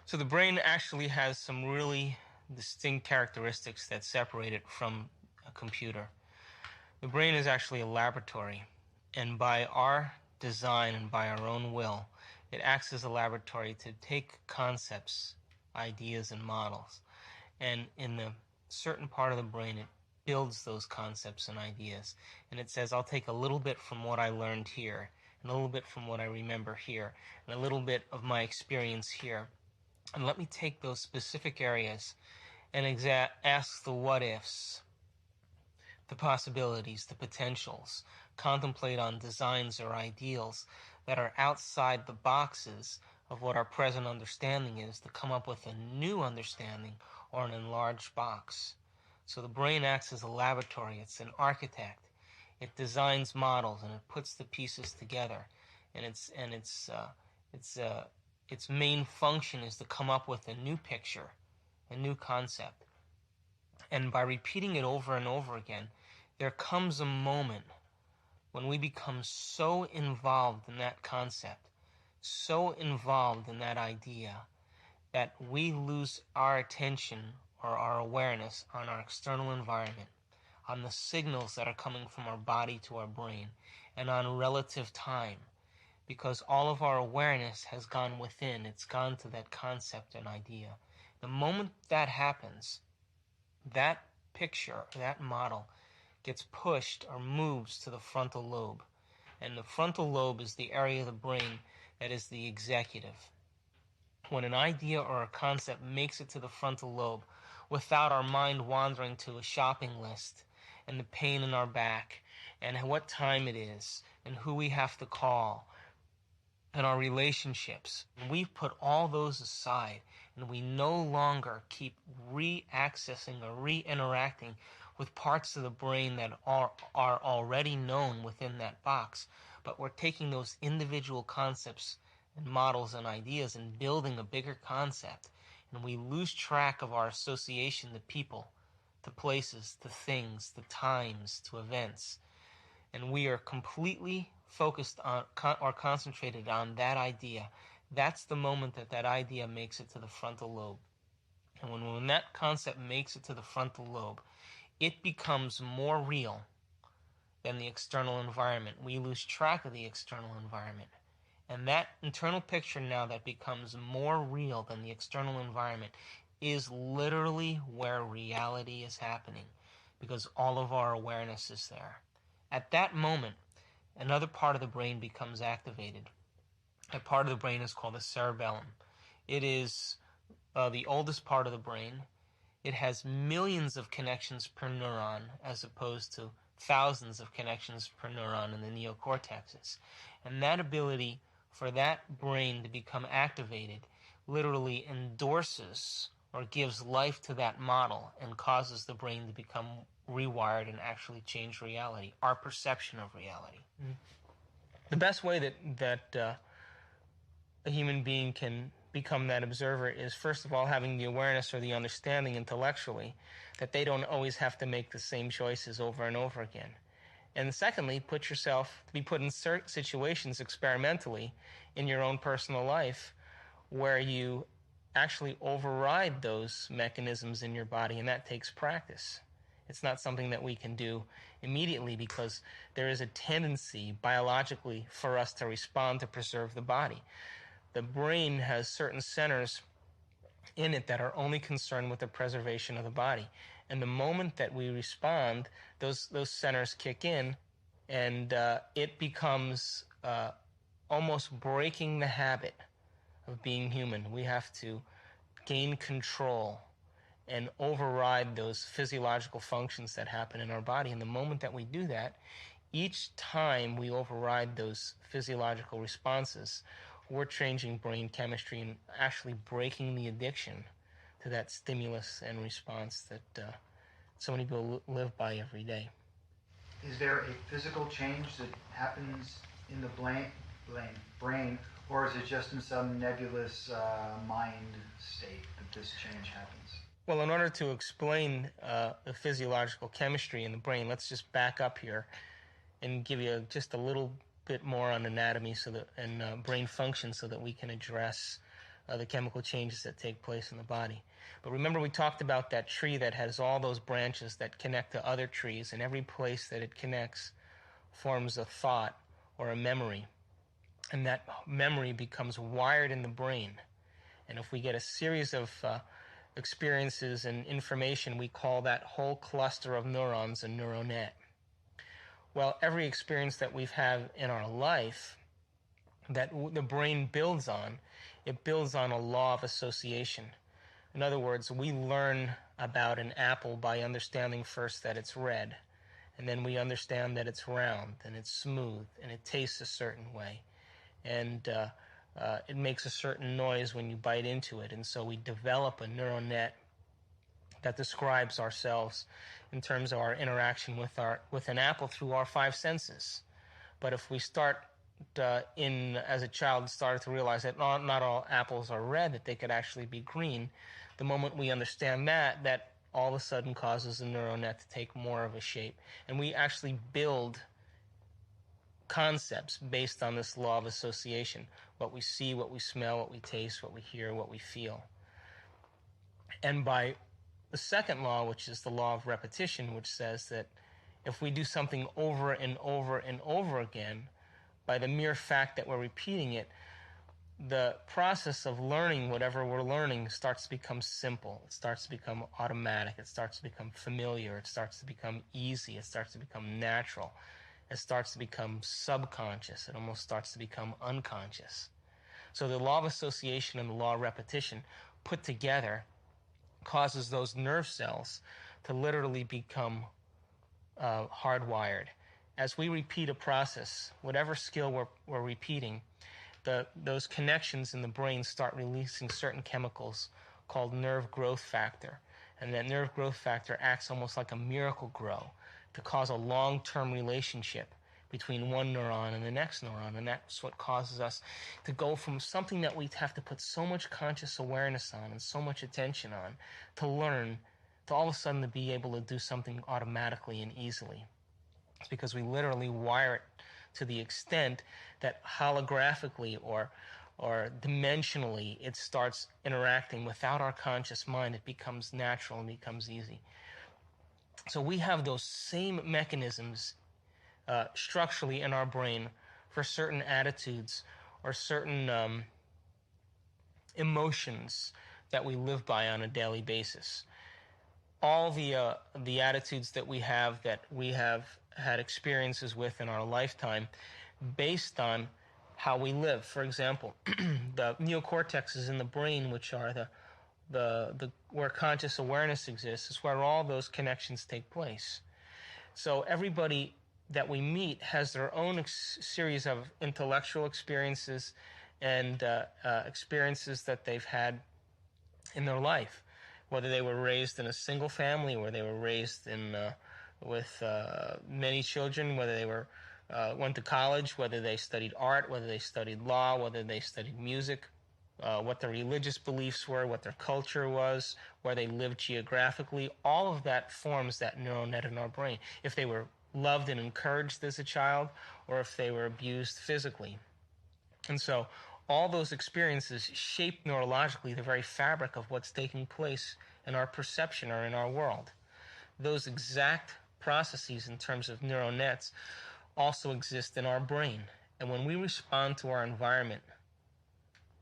So the brain actually has some really distinct characteristics that separate it from a computer. The brain is actually a laboratory, and by our design and by our own will, it acts as a laboratory to take concepts, ideas, and models, and in a certain part of the brain, it builds those concepts and ideas. And it says, I'll take a little bit from what I learned here, and a little bit from what I remember here, and a little bit of my experience here. And let me take those specific areas and ask the what ifs, the possibilities, the potentials, contemplate on designs or ideals that are outside the boxes of what our present understanding is to come up with a new understanding or an enlarged box. So the brain acts as a laboratory, it's an architect. It designs models and it puts the pieces together. And its main function is to come up with a new picture, a new concept. And by repeating it over and over again, there comes a moment when we become so involved in that concept, so involved in that idea, that we lose our attention or our awareness on our external environment, on the signals that are coming from our body to our brain, and on relative time, because all of our awareness has gone within, it's gone to that concept and idea. The moment that happens, that picture, that model, gets pushed or moves to the frontal lobe. And the frontal lobe is the area of the brain that is the executive. When an idea or a concept makes it to the frontal lobe without our mind wandering to a shopping list and the pain in our back and what time it is and who we have to call and our relationships, we've put all those aside and we no longer keep re-accessing or re-interacting with parts of the brain that are already known within that box, but we're taking those individual concepts and models and ideas and building a bigger concept, and we lose track of our association to people, to places, to things, to times, to events, and we are completely focused on or concentrated on that idea. That's the moment that that idea makes it to the frontal lobe. And when that concept makes it to the frontal lobe, it becomes more real than the external environment. We lose track of the external environment. And that internal picture now that becomes more real than the external environment is literally where reality is happening, because all of our awareness is there. At that moment, another part of the brain becomes activated. That part of the brain is called the cerebellum. It is the oldest part of the brain. It has millions of connections per neuron as opposed to thousands of connections per neuron in the neocortexes. And that ability for that brain to become activated literally endorses or gives life to that model and causes the brain to become rewired and actually change reality, our perception of reality. The best way that a human being can become that observer is, first of all, having the awareness or the understanding intellectually that they don't always have to make the same choices over and over again. And secondly, put yourself to be put in certain situations experimentally in your own personal life where you actually override those mechanisms in your body, and that takes practice. It's not something that we can do immediately because there is a tendency biologically for us to respond to preserve the body. The brain has certain centers in it that are only concerned with the preservation of the body. And the moment that we respond, those centers kick in, and it becomes almost breaking the habit of being human. We have to gain control and override those physiological functions that happen in our body. And the moment that we do that, each time we override those physiological responses, we're changing brain chemistry and actually breaking the addiction to that stimulus and response that so many people live by every day. Is there a physical change that happens in the brain, or is it just in some nebulous mind state that this change happens? Well, in order to explain the physiological chemistry in the brain, let's just back up here and give you just a little bit more on anatomy and brain function so that we can address the chemical changes that take place in the body. But remember, we talked about that tree that has all those branches that connect to other trees, and every place that it connects forms a thought or a memory. And that memory becomes wired in the brain. And if we get a series of experiences and information, we call that whole cluster of neurons a neural net. Well, every experience that we've had in our life that the brain builds on, it builds on a law of association. In other words, we learn about an apple by understanding first that it's red, and then we understand that it's round and it's smooth and it tastes a certain way, and it makes a certain noise when you bite into it, and so we develop a neural net that describes ourselves in terms of our interaction with an apple through our five senses. But if we start as a child, started to realize that not all apples are red, that they could actually be green, the moment we understand that all of a sudden causes the neural net to take more of a shape. And we actually build concepts based on this law of association. What we see, what we smell, what we taste, what we hear, what we feel. And by the second law, which is the law of repetition, which says that if we do something over and over and over again, by the mere fact that we're repeating it, the process of learning whatever we're learning starts to become simple. It starts to become automatic. It starts to become familiar. It starts to become easy. It starts to become natural. It starts to become subconscious. It almost starts to become unconscious. So the law of association and the law of repetition put together causes those nerve cells to literally become hardwired. As we repeat a process, whatever skill we're repeating, those connections in the brain start releasing certain chemicals called nerve growth factor. And that nerve growth factor acts almost like a miracle grow to cause a long-term relationship between one neuron and the next neuron. And that's what causes us to go from something that we have to put so much conscious awareness on and so much attention on to learn, to all of a sudden to be able to do something automatically and easily. It's because we literally wire it to the extent that holographically or dimensionally it starts interacting without our conscious mind. It becomes natural and becomes easy. So we have those same mechanisms structurally in our brain for certain attitudes or certain emotions that we live by on a daily basis. All the attitudes that we have had experiences with in our lifetime based on how we live. For example, the neocortexes in the brain, which are the where conscious awareness exists, is where all those connections take place. So everybody that we meet has their own series of intellectual experiences and experiences that they've had in their life, whether they were raised in a single family, or they were raised in with many children, whether they went to college, whether they studied art, whether they studied law, whether they studied music, what their religious beliefs were, what their culture was, where they lived geographically. All of that forms that neural net in our brain. If they were loved and encouraged as a child, or if they were abused physically. And so all those experiences shape neurologically the very fabric of what's taking place in our perception or in our world. Those exact processes in terms of neural nets also exist in our brain. And when we respond to our environment,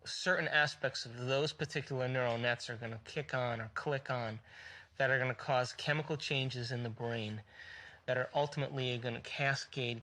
certain aspects of those particular neural nets are going to kick on or click on that are going to cause chemical changes in the brain that are ultimately going to cascade